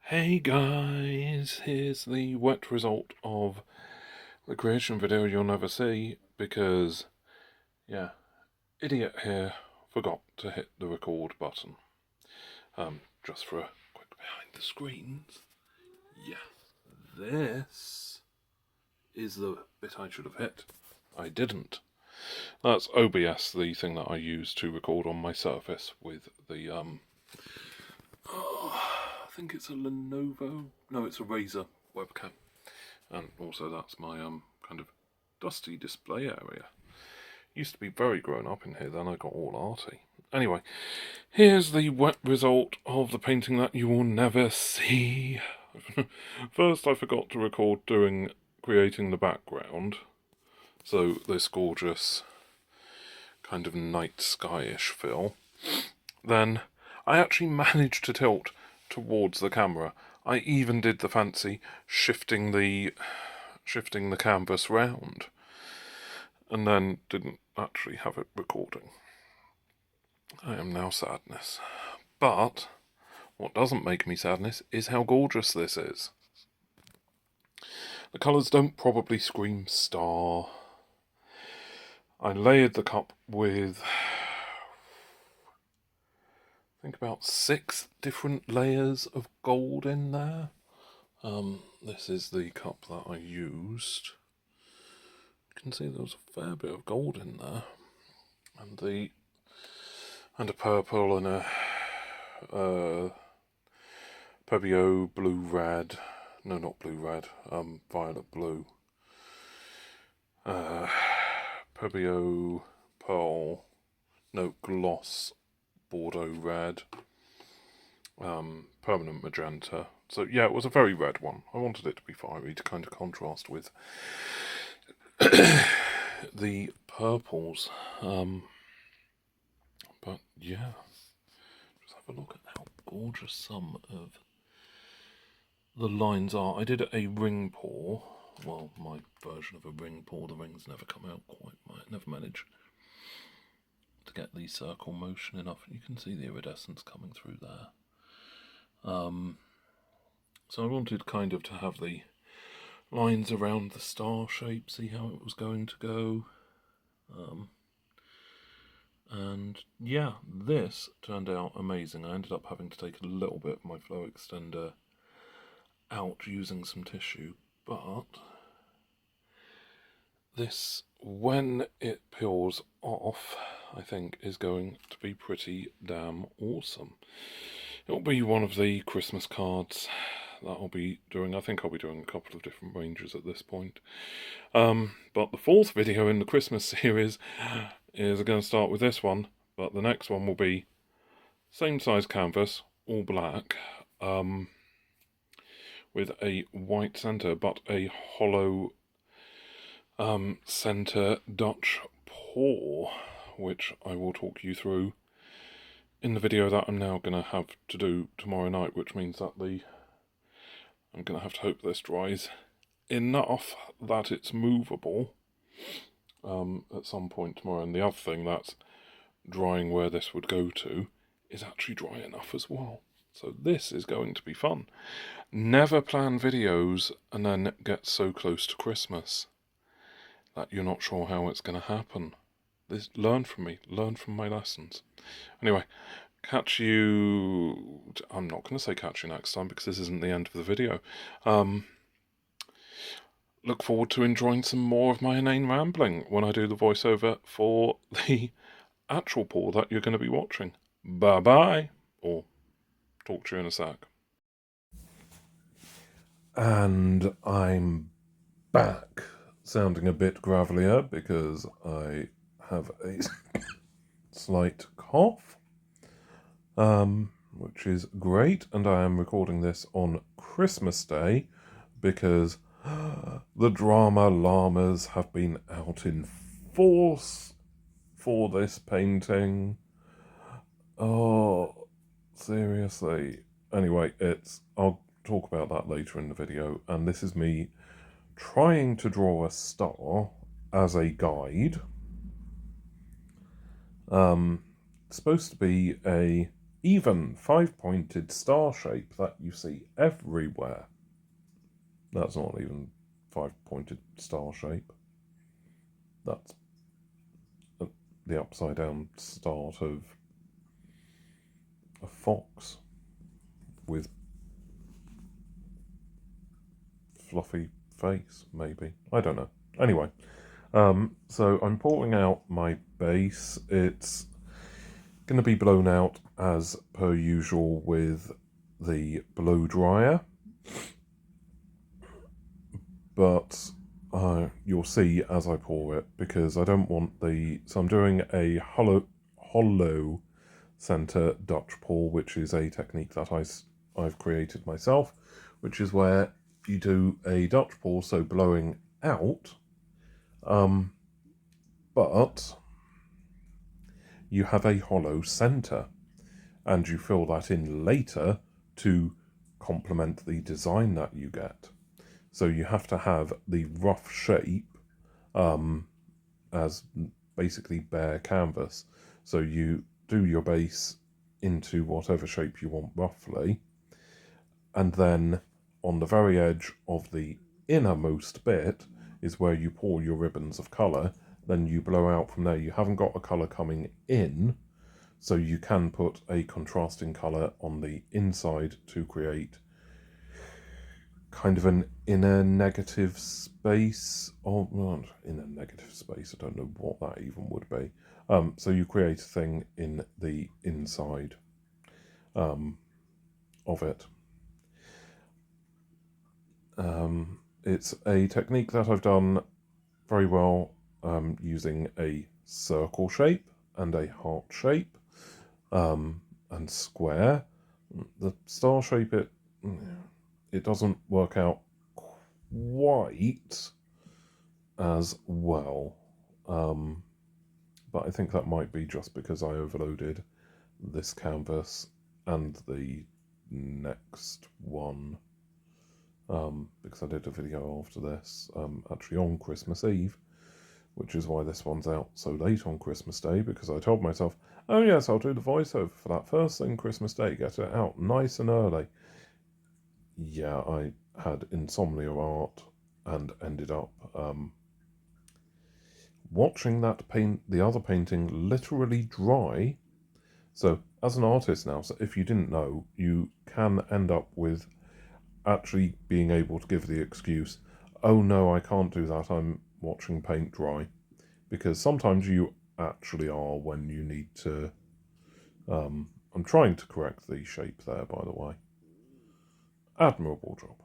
Hey guys, here's the wet result of the creation video you'll never see because, yeah, idiot here forgot to hit the record button. Just for a quick behind the screens. Yeah, this is the bit I should have hit. I didn't. That's OBS, the thing that I use to record on my Surface with the, I think it's a Lenovo. No, it's a Razer webcam. And also that's my kind of dusty display area. Used to be very grown up in here, then I got all arty. Anyway, here's the wet result of the painting that you will never see. First I forgot to record creating the background. So this gorgeous kind of night skyish feel. Then I actually managed to tilt towards the camera. I even did the fancy shifting the canvas round, and then didn't actually have it recording. I am now sadness. But what doesn't make me sadness is how gorgeous this is. The colours don't probably scream star. I layered the cup with, I think, about 6 different layers of gold in there. This is the cup that I used. You can see there was a fair bit of gold in there, and a purple and a Pebeo Blue red. No, not blue red. Violet blue. Pebeo pearl. No, gloss Bordeaux red. Permanent magenta. So yeah, it was a very red one. I wanted it to be fiery to kind of contrast with the purples. But yeah, just have a look at how gorgeous some of the lines are. I did a ring pour. Well, my version of a ring pour. The rings never come out quite. I never managed to get the circle motion enough. You can see the iridescence coming through there. So I wanted kind of to have the lines around the star shape, see how it was going to go. And yeah, this turned out amazing. I ended up having to take a little bit of my flow extender out using some tissue, but this, when it peels off, I think is going to be pretty damn awesome. It'll be one of the Christmas cards that I'll be doing. I think I'll be doing a couple of different ranges at this point. But the 4th video in the Christmas series is going to start with this one, but the next one will be same size canvas, all black, with a white centre, but a hollow centre Dutch pour, which I will talk you through in the video that I'm now going to have to do tomorrow night, which means that I'm going to have to hope this dries enough that it's movable at some point tomorrow. And the other thing that's drying where this would go to is actually dry enough as well. So this is going to be fun. Never plan videos and then get so close to Christmas that you're not sure how it's going to happen. Learn from me, learn from my lessons. Anyway, catch you. I'm not going to say catch you next time because this isn't the end of the video. Look forward to enjoying some more of my inane rambling when I do the voiceover for the actual pour that you're going to be watching. Bye bye, or talk to you in a sec. And I'm back, sounding a bit gravelier because I have a slight cough, which is great, and I am recording this on Christmas Day because the drama llamas have been out in force for this painting. Oh, seriously. Anyway, I'll talk about that later in the video, and this is me trying to draw a star as a guide. It's supposed to be a even 5-pointed star shape that you see everywhere. That's not even 5-pointed star shape. That's the upside down start of a fox with fluffy face, maybe. I don't know. Anyway, so I'm pouring out my base. It's going to be blown out as per usual with the blow dryer, but you'll see as I pour it, because I don't want so I'm doing a hollow center Dutch pour, which is a technique that I've created myself, which is where you do a Dutch pour, so blowing out, but you have a hollow center, and you fill that in later to complement the design that you get. So you have to have the rough shape as basically bare canvas. So you do your base into whatever shape you want roughly, and then on the very edge of the innermost bit is where you pour your ribbons of colour. Then you blow out from there. You haven't got a colour coming in, so you can put a contrasting colour on the inside to create kind of an inner negative space, or well, inner negative space, I don't know what that even would be. So you create a thing in the inside of it. It's a technique that I've done very well using a circle shape and a heart shape and square. The star shape, it doesn't work out quite as well, but I think that might be just because I overloaded this canvas and the next one, because I did a video after this, actually on Christmas Eve, which is why this one's out so late on Christmas Day, because I told myself, oh yes, I'll do the voiceover for that first thing Christmas Day, get it out nice and early. Yeah, I had insomnia art and ended up watching the other painting literally dry. So as an artist now, so if you didn't know, you can end up with actually being able to give the excuse, oh no, I can't do that, I'm watching paint dry. Because sometimes you actually are when you need to... I'm trying to correct the shape there, by the way. Admirable job.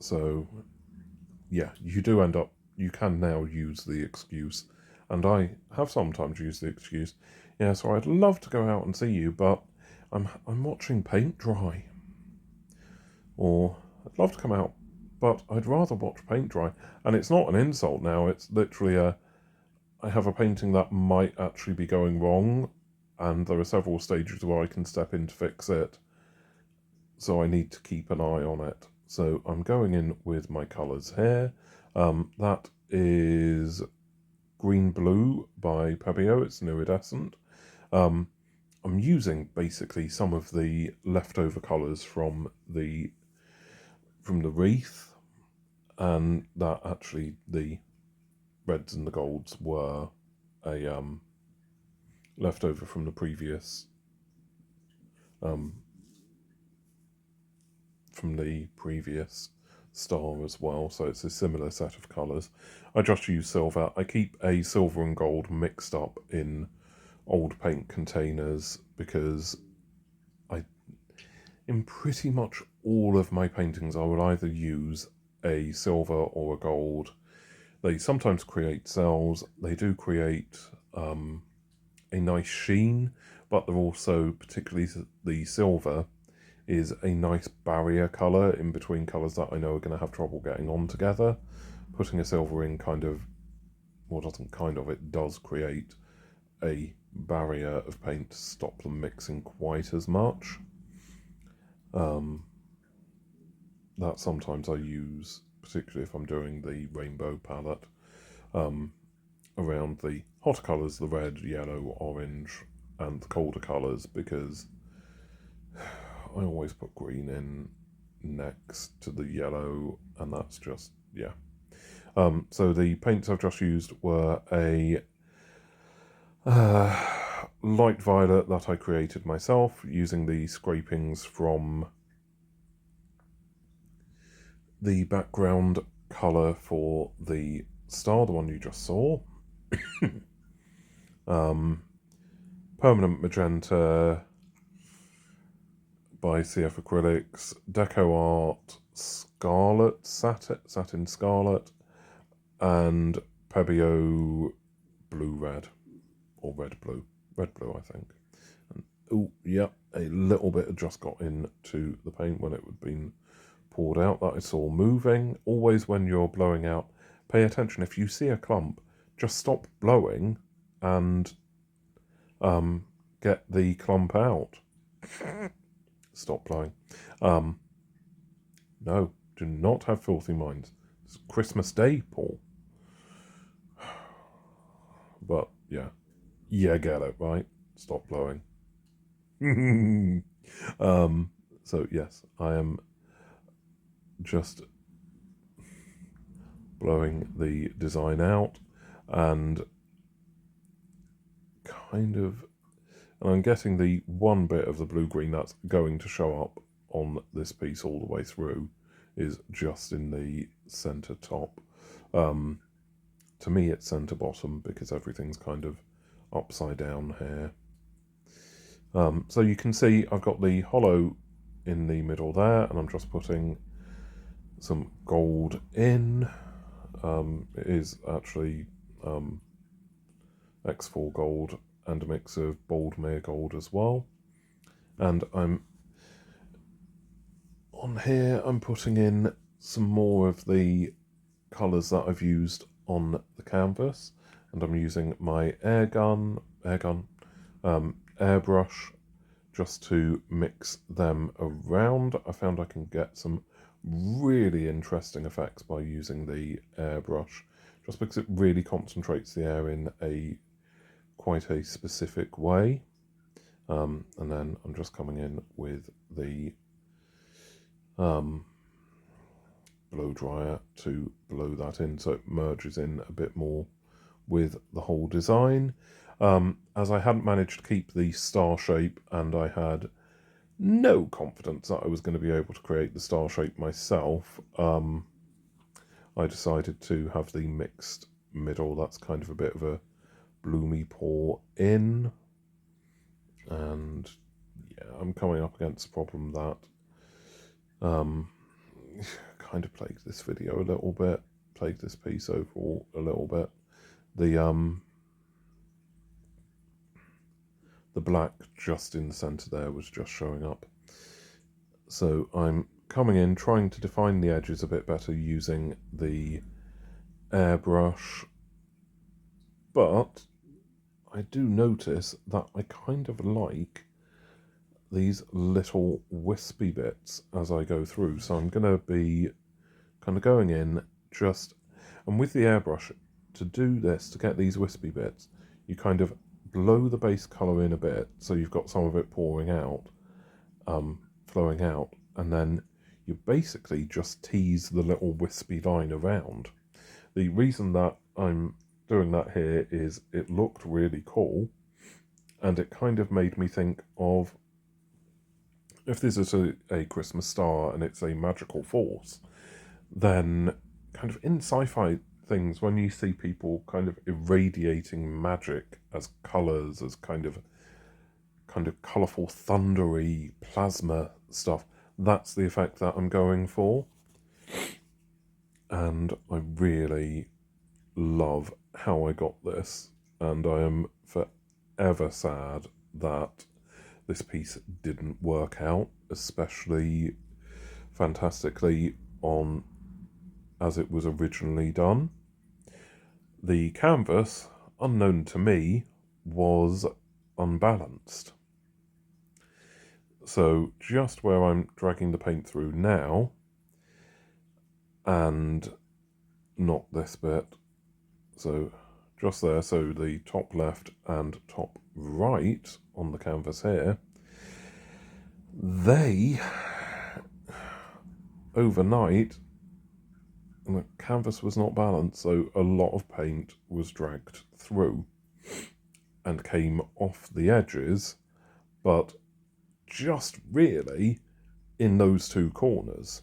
So, yeah, you do end up... You can now use the excuse, and I have sometimes used the excuse, yeah, so I'd love to go out and see you, but I'm watching paint dry. Or, I'd love to come out, but I'd rather watch paint dry. And it's not an insult now, it's literally I have a painting that might actually be going wrong, and there are several stages where I can step in to fix it, so I need to keep an eye on it. So I'm going in with my colours here. That is Green Blue by Pebeo, it's an iridescent. I'm using basically some of the leftover colours from the wreath, and that actually the reds and the golds were a leftover from the previous star as well, so it's a similar set of colours. I just use silver. I keep a silver and gold mixed up in old paint containers because in pretty much all of my paintings I will either use a silver or a gold. They sometimes create cells, they do create a nice sheen, but they're also, particularly the silver, is a nice barrier colour in between colours that I know are going to have trouble getting on together. Putting a silver in it does create a barrier of paint to stop them mixing quite as much. That sometimes I use, particularly if I'm doing the rainbow palette. around the hotter colours, the red, yellow, orange, and the colder colours, because I always put green in next to the yellow, and that's just, yeah. So the paints I've just used were a light violet that I created myself using the scrapings from the background colour for the star, the one you just saw. Permanent magenta by CF Acrylics, Deco Art Scarlet, satin scarlet, and Pebeo Blue Red, or Red Blue, I think. And, oh, yeah, a little bit had just got into the paint when it had been poured out. That is all moving. Always when you're blowing out, pay attention. If you see a clump, just stop blowing and get the clump out. Stop blowing. No, do not have filthy minds. It's Christmas Day, Paul. But yeah, get it, right? Stop blowing. So yes, I am just blowing the design out, and I'm getting the one bit of the blue-green that's going to show up on this piece all the way through is just in the centre top. To me it's centre bottom because everything's kind of upside down here. So you can see I've got the hollow in the middle there, and I'm just putting some gold in. It is actually X4 gold and a mix of Boldmere gold as well. And I'm putting in some more of the colours that I've used on the canvas, and I'm using my airbrush just to mix them around. I found I can get some really interesting effects by using the airbrush, just because it really concentrates the air in quite a specific way. And then I'm just coming in with the blow dryer to blow that in so it merges in a bit more with the whole design. As I hadn't managed to keep the star shape, and I had no confidence that I was going to be able to create the star shape myself, I decided to have the mixed middle. That's kind of a bit of a bloomy pour in, and yeah, I'm coming up against the problem that kind of plagued this video a little bit, plagued this piece overall a little bit. The black just in the centre there was just showing up. So I'm coming in, trying to define the edges a bit better using the airbrush, but I do notice that I kind of like these little wispy bits as I go through. So I'm going to be kind of going in and with the airbrush, to do this, to get these wispy bits, you kind of blow the base colour in a bit, so you've got some of it pouring out, flowing out, and then you basically just tease the little wispy line around. The reason that I'm doing that here is it looked really cool, and it kind of made me think of, if this is a Christmas star and it's a magical force, then kind of in sci-fi things, when you see people kind of irradiating magic as colours, as kind of colourful, thundery plasma stuff, that's the effect that I'm going for. And I really love how I got this, and I am forever sad that this piece didn't work out especially fantastically on as it was originally done. The canvas, unknown to me, was unbalanced. So just where I'm dragging the paint through now, and not this bit, so just there, so the top left and top right on the canvas here, they, overnight, the canvas was not balanced, so a lot of paint was dragged through and came off the edges, but just really in those two corners.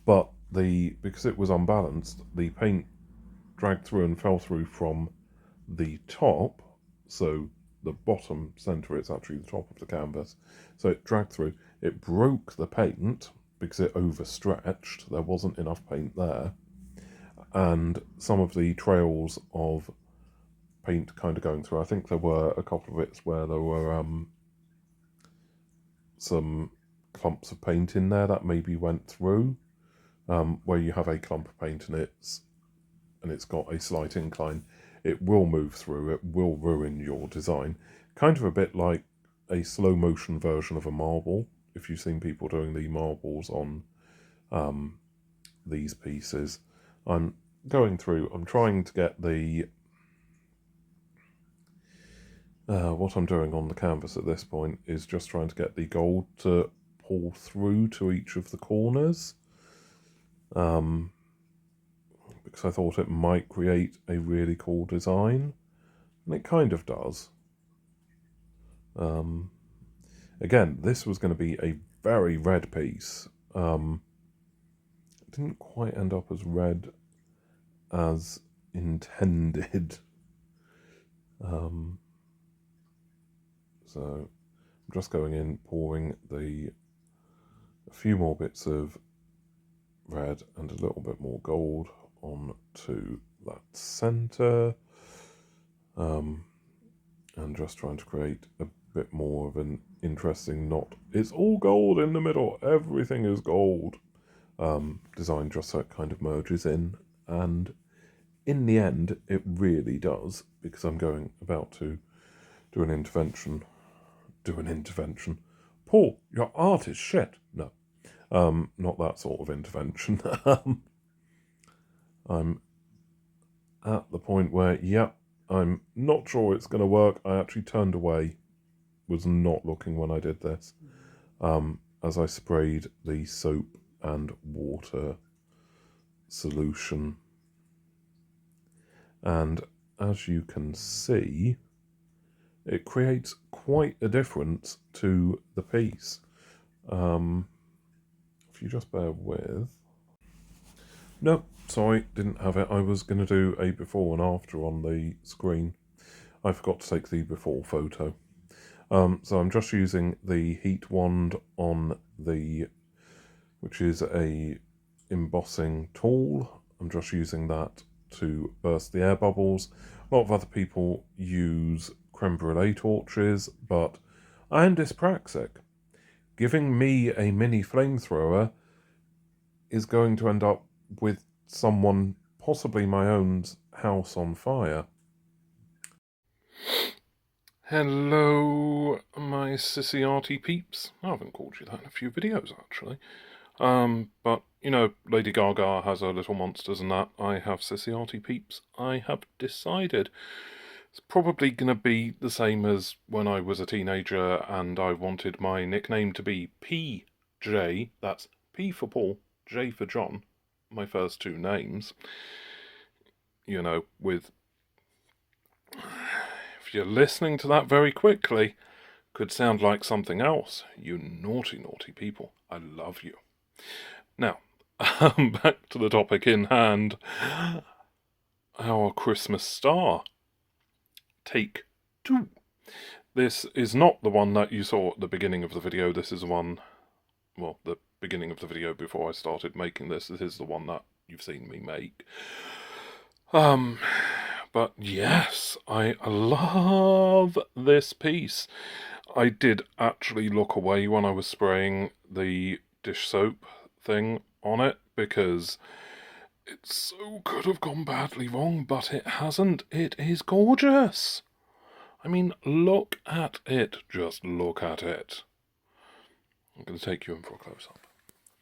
But because it was unbalanced, the paint dragged through and fell through from the top, so the bottom centre, it's actually the top of the canvas, so it dragged through, it broke the paint because it overstretched, there wasn't enough paint there, and some of the trails of paint kind of going through, I think there were a couple of bits where there were some clumps of paint in there that maybe went through, where you have a clump of paint and it's got a slight incline, it will move through, it will ruin your design. Kind of a bit like a slow motion version of a marble, if you've seen people doing the marbles on these pieces. I'm going through, I'm trying to get the what I'm doing on the canvas at this point is just trying to get the gold to pull through to each of the corners, because I thought it might create a really cool design, and it kind of does. Again, this was going to be a very red piece. It didn't quite end up as red as intended. So I'm just going in, pouring a few more bits of red and a little bit more gold onto that centre, and just trying to create a bit more of an interesting, not it's all gold in the middle, everything is gold design, just so it kind of merges in, and in the end it really does, because I'm about to do an intervention. Paul, your art is shit. No, not that sort of intervention. I'm at the point where, I'm not sure it's going to work. I actually turned away, was not looking when I did this, as I sprayed the soap and water solution. And as you can see, it creates quite a difference to the piece. If you just bear with... No, sorry, didn't have it. I was going to do a before and after on the screen. I forgot to take the before photo. So I'm just using the heat wand on which is a embossing tool. I'm just using that to burst the air bubbles. A lot of other people use creme brulee torches, but I am dyspraxic. Giving me a mini flamethrower is going to end up with someone, possibly my own house, on fire. Hello, my sissy arty peeps. I haven't called you that in a few videos, actually. But, you know, Lady Gaga has her little monsters and that. I have sissy arty peeps. I have decided it's probably going to be the same as when I was a teenager and I wanted my nickname to be PJ. That's P for Paul, J for John, my first two names. You know, with... If you're listening to that very quickly, could sound like something else. You naughty, naughty people. I love you. Now, back to the topic in hand. Our Christmas star. Take 2. This is not the one that you saw at the beginning of the video. This is the one, well, the beginning of the video before I started making this. This is the one that you've seen me make. But yes, I love this piece. I did actually look away when I was spraying the dish soap thing on it, because it so could have gone badly wrong, but it hasn't. It is gorgeous. I mean, look at it. Just look at it. I'm going to take you in for a close-up,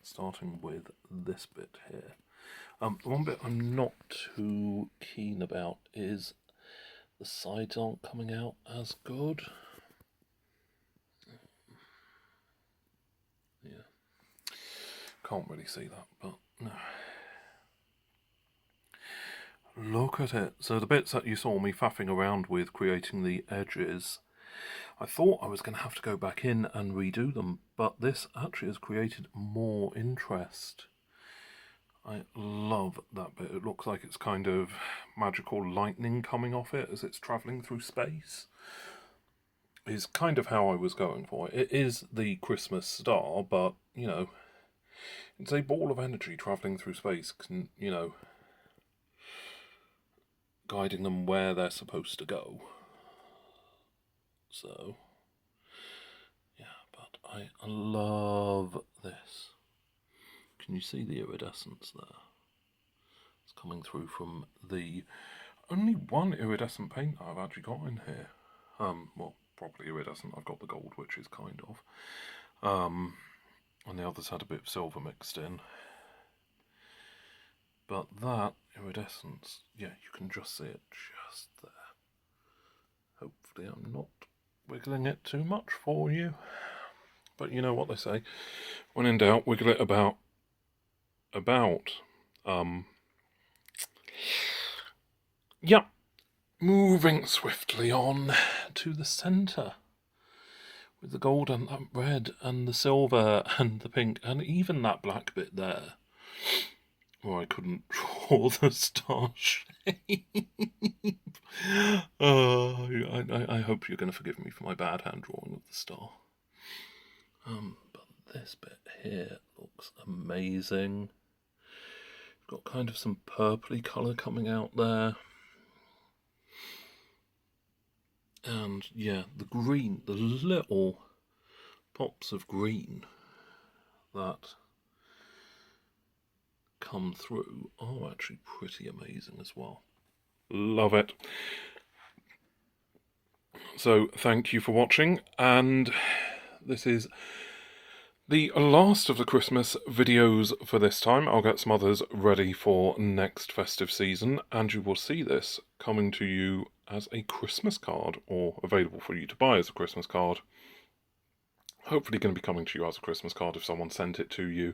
starting with this bit here. The one bit I'm not too keen about is The sides aren't coming out as good. Yeah. Can't really see that, but no. Look at it. So the bits that you saw me faffing around with creating the edges, I thought I was going to have to go back in and redo them, but this actually has created more interest. I love that bit. It looks like it's kind of magical lightning coming off it as it's travelling through space. Is kind of how I was going for it. It is the Christmas star, but, you know, it's a ball of energy travelling through space, you know, guiding them where they're supposed to go. So, yeah, but I love this. Can you see the iridescence there? It's coming through from the only one iridescent paint I've actually got in here. Well, probably iridescent. I've got the gold, which is kind of. And the others had a bit of silver mixed in. But that iridescence, yeah, you can just see it just there. Hopefully I'm not wiggling it too much for you. But you know what they say, when in doubt, wiggle it about. Yeah, moving swiftly on to the centre. With the gold and that red and the silver and the pink and even that black bit there. Where I couldn't draw the star shape. I hope you're going to forgive me for my bad hand drawing of the star. But this bit here looks amazing. Got kind of some purpley colour coming out there. And yeah, the green, the little pops of green that come through are actually pretty amazing as well. Love it. So thank you for watching, and this is the last of the Christmas videos for this time. I'll get some others ready for next festive season, and you will see this coming to you as a Christmas card, or available for you to buy as a Christmas card. Hopefully going to be coming to you as a Christmas card if someone sent it to you,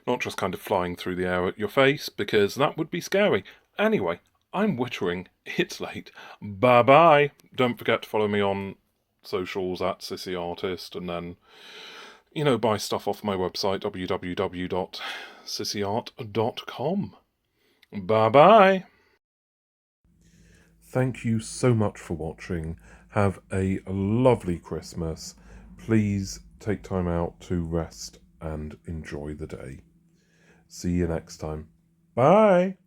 not just kind of flying through the air at your face, because that would be scary. Anyway, I'm wittering, it's late, bye-bye. Don't forget to follow me on socials at SissyArtist, and then, you know, buy stuff off my website, www.sissyart.com. Bye-bye. Thank you so much for watching. Have a lovely Christmas. Please take time out to rest and enjoy the day. See you next time. Bye.